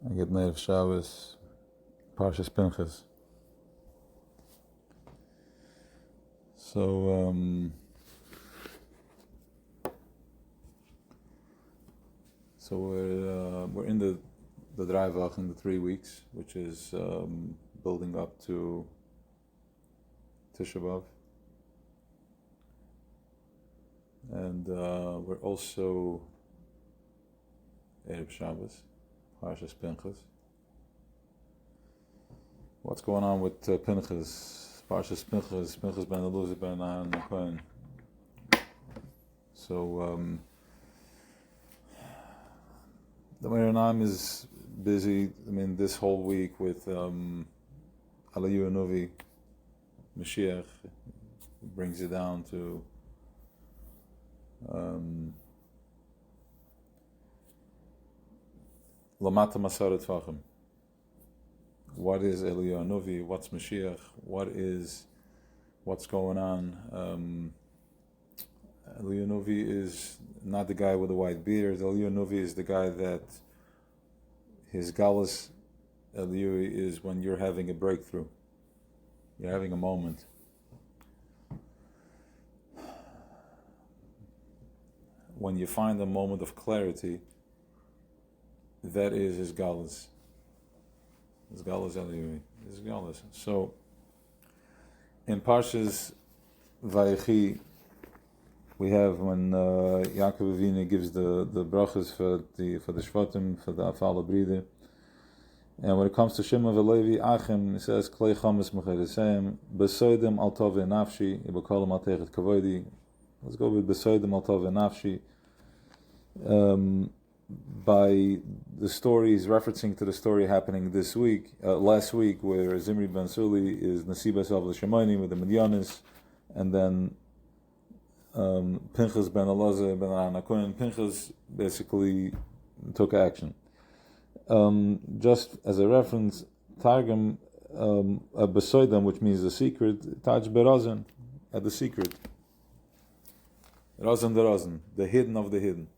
I get Nefshי Weisz, Parshas Pנחס. So, we're in the Dreivach in the 3 weeks, which is building up to Tisha B'Av, and we're also Erev Shabbos, Parshas Pנחas. What's going on with Pנחas? Parshas Pנחas, Pנחas ben Eluzah ben Aaron. So the Meir is busy. I mean, this whole week with Alayu Novi, Mashiach brings you down to Lamata Masaret Tvachim. What is Eliyahu Novi? What's Mashiach? What's going on? Eliyahu Novi is not the guy with the white beard. Eliyahu Novi is the guy that his galus Eliyahu is when you're having a breakthrough. You're having a moment. When you find a moment of clarity, that is his galus. His galus Eliyahu. His galus. So, in Parshas Vayechi, we have when Yaakov Avinu gives the brachas for the Shvatim, for the Afal Bride. And when it comes to Shema v'Levi Achim, it says Klei Chametz Mecheresem Besoidem Al Tov Nafshi Ibakolam Al Teichet Kavodi. Let's go with Besoidem Al Tov Nafshi. By the story, he's referencing to the story happening last week, where Zimri ben Suli is Nasibas of the Shemayim with the Midyanis, and then Pנחas ben Elazar ben Aaron. Pנחas basically took action. Just as a reference, Targum Besoidam, which means the secret, Taj Berazan, at the secret. Razan the Razan, the hidden of the hidden.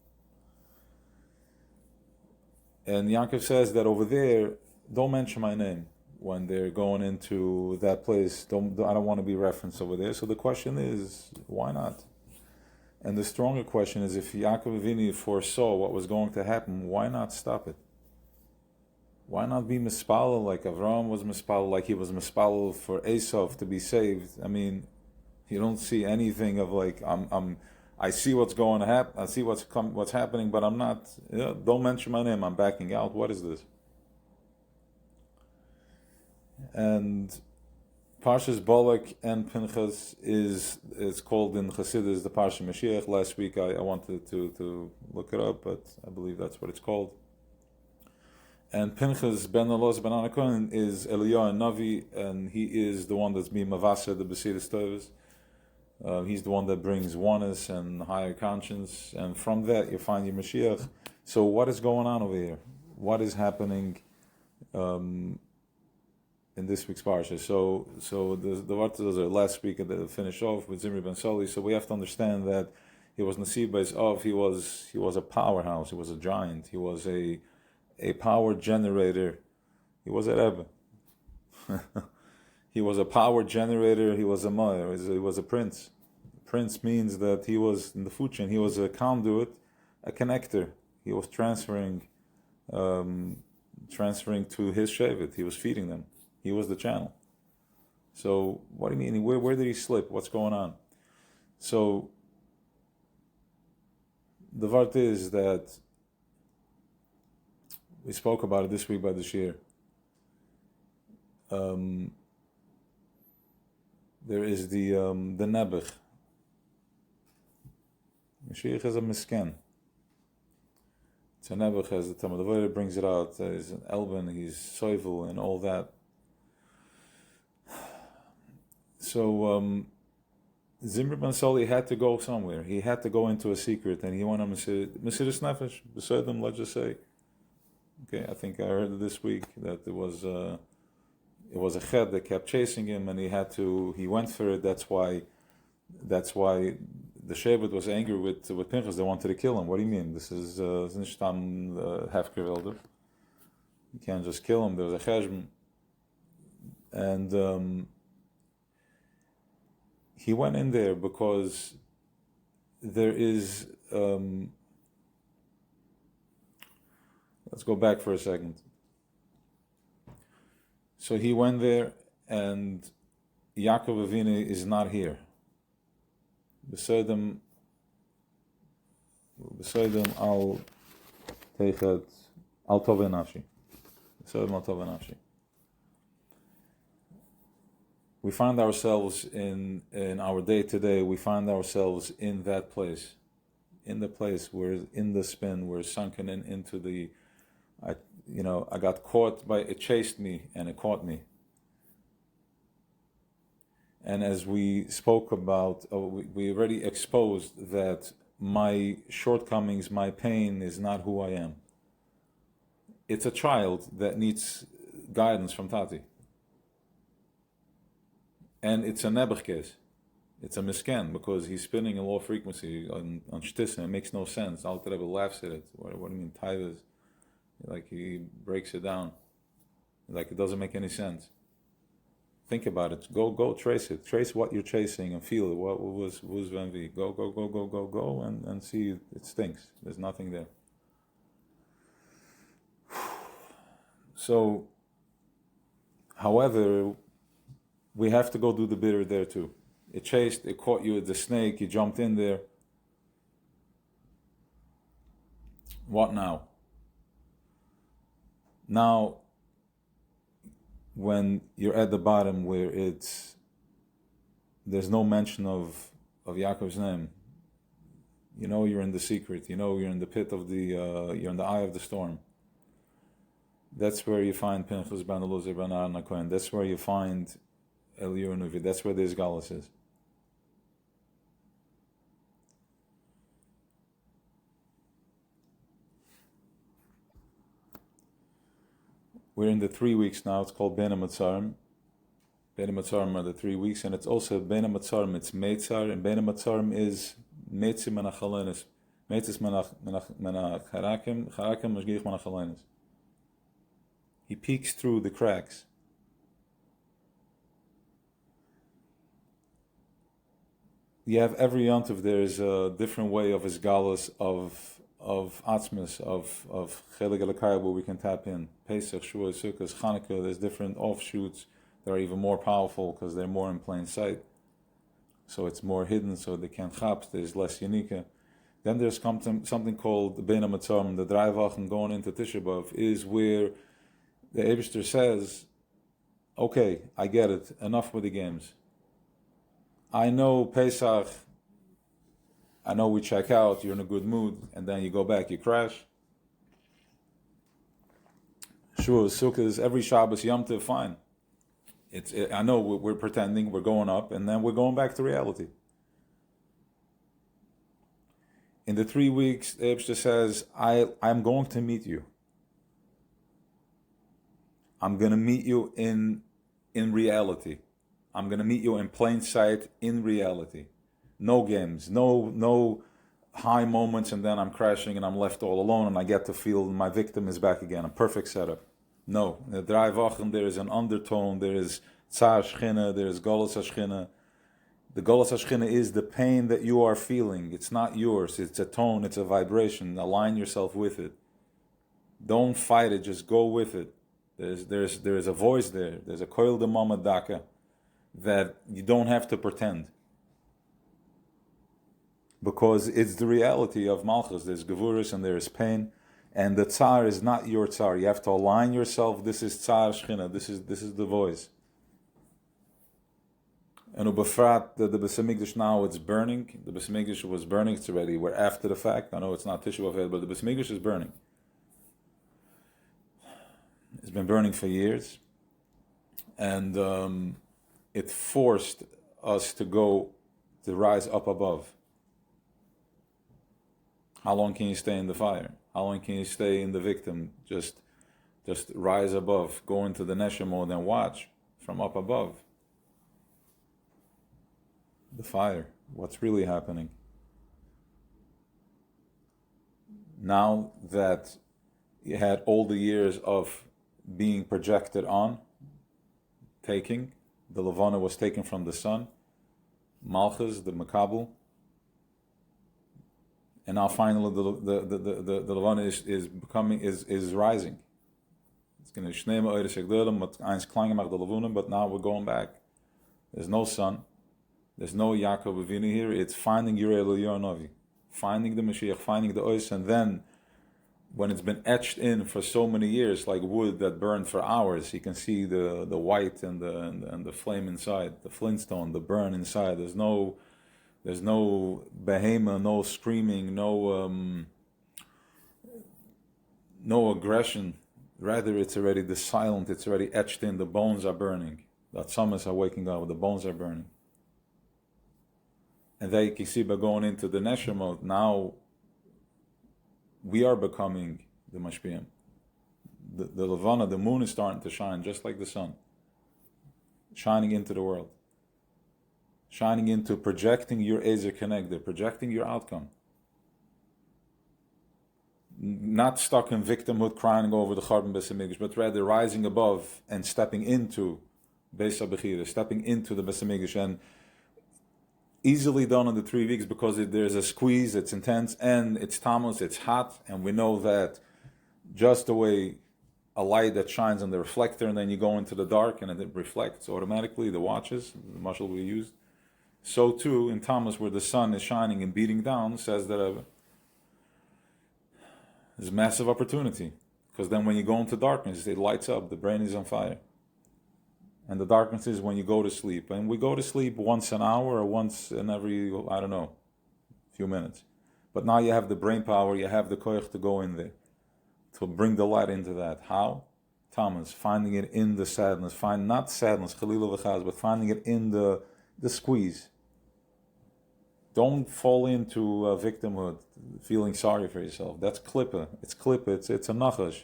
And Yaakov says that over there, don't mention my name when they're going into that place. I don't want to be referenced over there. So the question is, why not? And the stronger question is, if Yaakov Avinu foresaw what was going to happen, why not stop it? Why not be mispalel like Avraham was mispalel, like he was mispalel for Esau to be saved? I mean, you don't see anything of like I see what's going to happen. I see what's happening, but I'm not. Don't mention my name. I'm backing out. What is this? And Parshas Balak and Pנחas is called in Chassidus the Parsha Mashiach. Last week I wanted to look it up, but I believe that's what it's called. And Pנחas ben Elazar ben Aaron is Eliyahu Navi, and he is the one that's being Mavasa the Besidas Tovas. He's the one that brings oneness and higher conscience, and from that you find your Mashiach. So what is going on over here? What is happening in this week's parsha? So the Vartas are last week at the finish off with Zimri ben Soli. So we have to understand that he was Nasibas of. He was a powerhouse. He was a giant. He was a power generator. He was a Rebbe. He was a power generator. He was a mayor. He was a prince. Prince means that he was in the food chain. He was a conduit, a connector. He was transferring to his shevet. He was feeding them. He was the channel. So what do you mean? Where did he slip? What's going on? So the vart is that we spoke about it this week by the shir. There is the Nebuch. Mashiach is a misken. It's a Nebuch, as the Talmud Avodah brings it out. He's an Elben, he's soivel, and all that. So Zimri ben Soli had to go somewhere. He had to go into a secret, and he went on Mesiras Nefesh. Beside them, let's just say. Okay, I think I heard it this week that it was a ched that kept chasing him, and he went for it. That's why the Shevet was angry with Pנחas. They wanted to kill him. What do you mean? This is nicht half geweldig. You can't just kill him. There's a cheshbon. And he went in there because there is... let's go back for a second. So he went there, and Yaakov Avinu is not here. Beside him, al teichet al tov nafshi. Beside him al tov nafshi. We find ourselves in our day to day. We find ourselves in that place, in the place where in the spin, we're sunken into the. I got caught by it. Chased me and it caught me. And as we spoke about, we already exposed that my shortcomings, my pain is not who I am. It's a child that needs guidance from Tati. And it's a nebuch. It's a misken, because he's spinning a low frequency on shtis, and it makes no sense. Alter Rebbe laughs at it. What do you mean, tithas? Like, he breaks it down. Like, it doesn't make any sense. Think about it. Go trace it. Trace what you're chasing and feel it. What was Venvi? Go, and see it stinks. There's nothing there. So, however, we have to go do the bitter there too. It chased, it caught you at the snake, you jumped in there. What now? Now, when you're at the bottom where there's no mention of Yaakov's name, you know you're in the secret, you know you're in the pit of you're in the eye of the storm. That's where you find Pנחas ben Elazar ben Aaron HaKohen. That's where you find Eliyahu Nuvi. That's where this galus is. We're in the 3 weeks now. It's called Bein HaMatzarim. Bein HaMatzarim are the 3 weeks, and it's also Bein HaMatzarim. It's Meitzar, and Bein HaMatzarim is Meitzim Menachalenis. Meitzis Menacharakim, Charakim Mashgich Menachalenis. He peeks through the cracks. You have every yontif, there is a different way of his galus of atzmis, of chelik elakaya, where we can tap in. Pesach, Shavuot, Sukkot, Chanukah, there's different offshoots that are even more powerful because they're more in plain sight. So it's more hidden, so they can't chaps, there's less unika. Then there's something called the Bein HaMatzarim, the Drei Wochen going into Tisha B'Av, is where the Eibishter says, okay, I get it, enough with the games. I know Pesach, I know we check out, you're in a good mood, and then you go back, you crash. Sure, Sukkot, every Shabbos, Yom Tov, fine. I know we're pretending, we're going up, and then we're going back to reality. In the 3 weeks, the Eibishter says, I'm going to meet you. I'm going to meet you in reality. I'm going to meet you in plain sight, in reality. No games, no high moments, and then I'm crashing and I'm left all alone and I get to feel my victim is back again. A perfect setup. No. In the Drei Wochen, there is an undertone, there is Tsar Shchina, there is Golus HaShchina. The Golus HaShchina is the pain that you are feeling. It's not yours. It's a tone, it's a vibration. Align yourself with it. Don't fight it, just go with it. There's a voice there. There's a koil de mama daka that you don't have to pretend. Because it's the reality of Malchus. There's Gevurus and there is pain. And the Tsar is not your Tsar. You have to align yourself. This is Tsar Shchina. This is the voice. And Ubefrat, the Beis Hamikdash now, it's burning. The Beis Hamikdash was burning. It's already, we're after the fact. I know it's not Tisha B'Av, but the Beis Hamikdash is burning. It's been burning for years. And it forced us to rise up above. How long can you stay in the fire? How long can you stay in the victim? Just rise above, go into the Nesha mode and watch from up above. The fire, what's really happening? Now that you had all the years of being projected on, taking. The Levana was taken from the sun. Malchus, the Makabel. And now finally the Levana is rising. It's going to Shnei Ma'oris Yagdolim, but eins klein gemacht the Levunim, but now we're going back. There's no sun. There's no Yaakov Avinu here. It's finding Yirei Eliyahu Novi, finding the Mashiach, finding the Ois, and then when it's been etched in for so many years, like wood that burned for hours, you can see the white and the flame inside, the flintstone, the burn inside. There's no behemoth, no screaming, no aggression. Rather, it's already the silent. It's already etched in. The bones are burning. The atzamas are waking up. The bones are burning. And then you can see by going into the Nesher mode, now we are becoming the Mashpiyim. The Levana, the moon is starting to shine just like the sun. Shining into the world. Shining into projecting your Ezer Connector, projecting your outcome. Not stuck in victimhood, crying over the Charbon Beis HaMikdash, but rather rising above and stepping into Beis HaBechira, stepping into the Beis HaMikdash, and easily done in the 3 weeks because there's a squeeze, it's intense, and it's Tammuz, it's hot, and we know that just the way a light that shines on the reflector and then you go into the dark and it reflects automatically, the watches, the mashal we used, so too in Tammuz where the sun is shining and beating down, says the Rebbe, there's a massive opportunity, because then when you go into darkness, it lights up, the brain is on fire. And the darkness is when you go to sleep. And we go to sleep once an hour or once in every, I don't know, few minutes. But now you have the brain power, you have the koyach to go in there, to bring the light into that. How? Thomas, finding it in the sadness. Not sadness, chalilah v'chaz, but finding it in the squeeze. Don't fall into victimhood, feeling sorry for yourself. That's klippa. It's klippa. It's a nachash.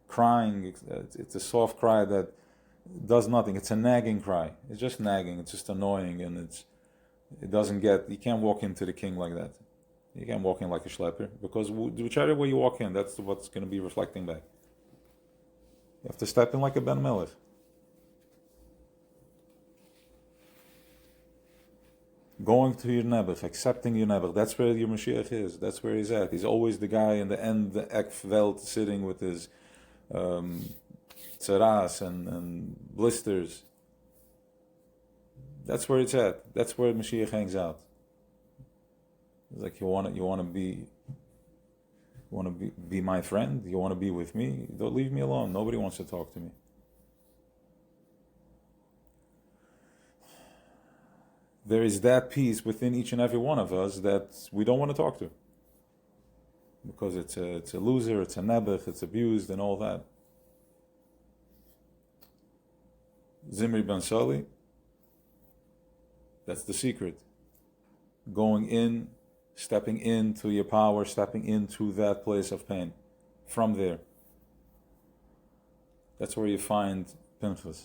Crying. It's a soft cry that does nothing. It's a nagging cry. It's just nagging. It's just annoying, and it doesn't get. You can't walk into the king like that. You can't walk in like a schlepper, because whichever way you walk in, that's what's going to be reflecting back. You have to step in like a Ben Melech. Going to your Nebuch, accepting your Nebuch, that's where your Mashiach is. That's where he's at. He's always the guy in the end, the Ekveld, sitting with his tzaras and blisters. That's where it's at. That's where Mashiach hangs out. It's like you want to be my friend. You want to be with me. Don't leave me alone. Nobody wants to talk to me. There is that piece within each and every one of us that we don't want to talk to, because it's a loser, it's a nebuch, it's abused, and all that. Zimri Ben Sali, that's the secret. Going in, stepping into your power, stepping into that place of pain. From there, that's where you find Pנחas.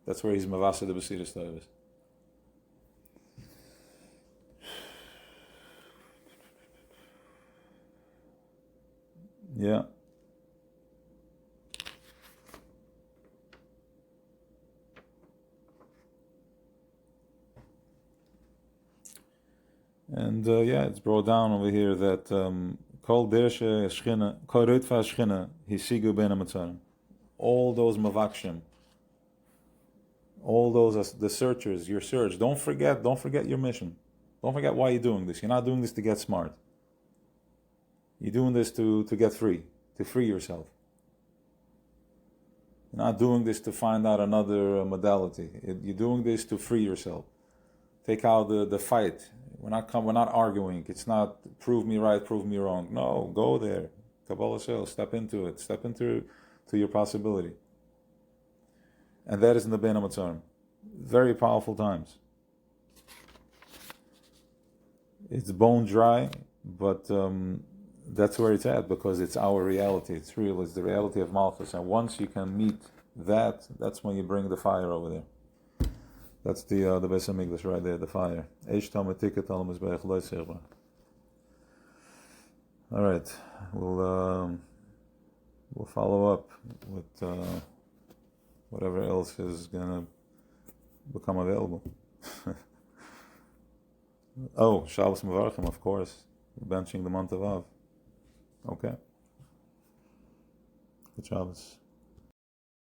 That's where he's Mavasa the Basiris Tavis. Yeah. And it's brought down over here that Kol Dershe Shchina, Kol Ritva Shchina, Hisigu Ben Amatzarim. All those Mavakshim, all those the searchers, your search. Don't forget your mission. Don't forget why you're doing this. You're not doing this to get smart. You're doing this to get free, to free yourself. You're not doing this to find out another modality. You're doing this to free yourself. Take out the fight. We're not arguing. It's not prove me right, prove me wrong. No, go there. Kabbalah Shel, step into it. Step into your possibility. And that is in the Bein HaMatzarim. Very powerful times. It's bone dry, but that's where it's at, because it's our reality. It's real. It's the reality of Malchus. And once you can meet that, that's when you bring the fire over there. That's the Beis HaMikdash right there, the fire. All right, we'll follow up with whatever else is gonna become available. Oh, Shabbos Mevarchim, of course. Benching the month of Av. Okay. Good Shabbos.